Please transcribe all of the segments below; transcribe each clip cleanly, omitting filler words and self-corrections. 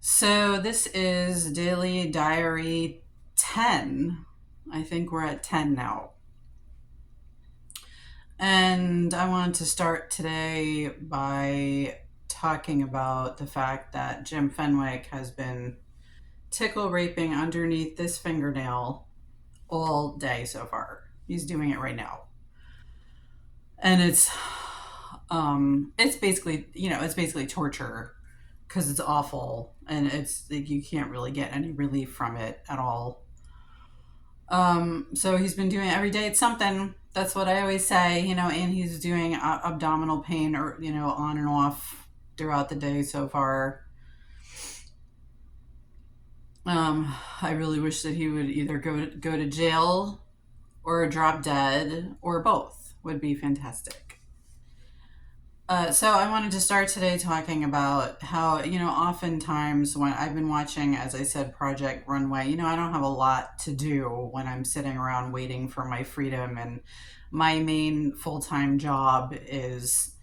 So this is Daily Diary 10. I think we're at 10 now. And I wanted to start today by talking about the fact that Jim Fenwick has been tickle raping underneath this fingernail all day so far. He's doing it right now. And it's basically, it's basically torture because it's awful and it's like you can't really get any relief from it at all. So he's been doing it every day. It's something. That's what I always say, and he's doing abdominal pain or, on and off throughout the day so far. I really wish that he would either go to jail or drop dead or both would be fantastic. So I wanted to start today talking about how, oftentimes when I've been watching, as I said, Project Runway, I don't have a lot to do when I'm sitting around waiting for my freedom. And my main full time job is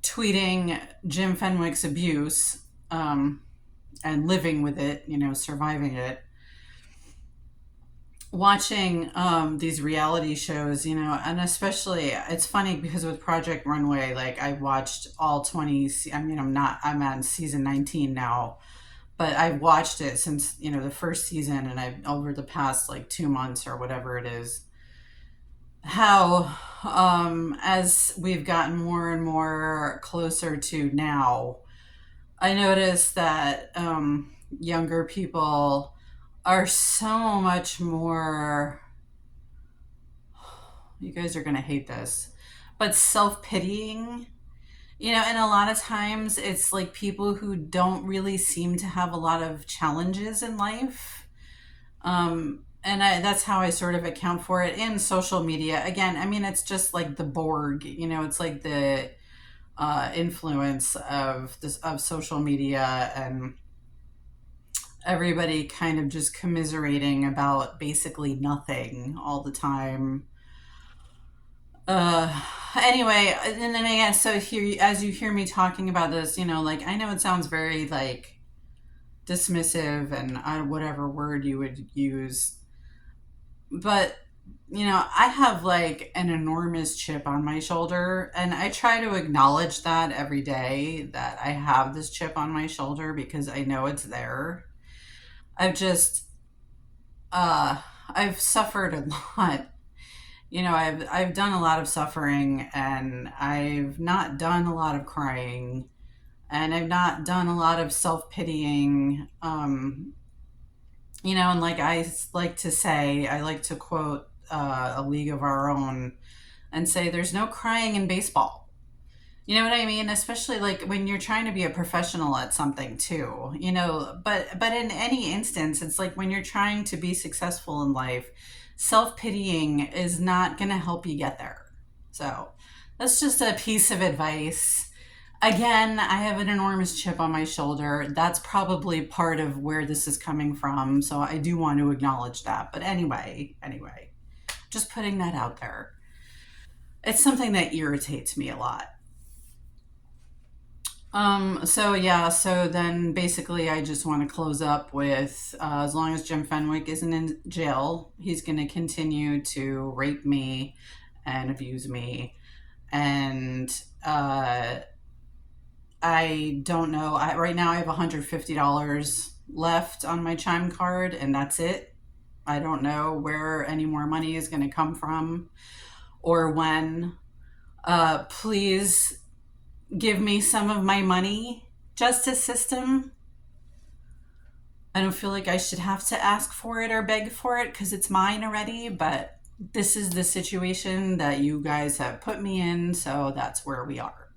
tweeting Jim Fenwick's abuse and living with it, surviving it. Watching these reality shows, and especially it's funny because with Project Runway, like I watched all 20. I mean, I'm on season 19 now, but I've watched it since the first season, and I've over the past like 2 months or whatever it is. How as we've gotten more and more closer to now, I noticed that younger people are so much more, you guys are going to hate this, but self-pitying, and a lot of times it's like people who don't really seem to have a lot of challenges in life. That's how I sort of account for it in social media. Again, I mean, it's just like the Borg, it's like the influence of social media and everybody kind of just commiserating about basically nothing all the time. Anyway, and then again, so here, as you hear me talking about this, like I know it sounds very like dismissive and whatever word you would use, but I have like an enormous chip on my shoulder, and I try to acknowledge that every day that I have this chip on my shoulder because I know it's there. I've just, I've suffered a lot. I've done a lot of suffering, and I've not done a lot of crying, and I've not done a lot of self pitying. And like I like to say, I like to quote A League of Our Own and say, "There's no crying in baseball." You know what I mean? Especially like when you're trying to be a professional at something too. But in any instance, it's like when you're trying to be successful in life, self-pitying is not going to help you get there. So, that's just a piece of advice. Again, I have an enormous chip on my shoulder. That's probably part of where this is coming from. So I do want to acknowledge that. But anyway, just putting that out there. It's something that irritates me a lot. So yeah, so then basically I just want to close up with as long as Jim Fenwick isn't in jail, he's going to continue to rape me and abuse me. And I don't know. Right now I have $150 left on my Chime card, and that's it. I don't know where any more money is going to come from or when. Please give me some of my money, justice system. I don't feel like I should have to ask for it or beg for it because it's mine already, but this is the situation that you guys have put me in, so that's where we are.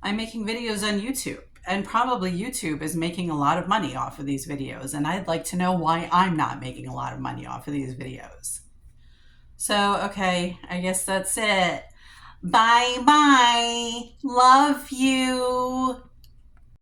I'm making videos on YouTube, and probably YouTube is making a lot of money off of these videos, and I'd like to know why I'm not making a lot of money off of these videos. So, okay, I guess that's it. Bye bye. Love you.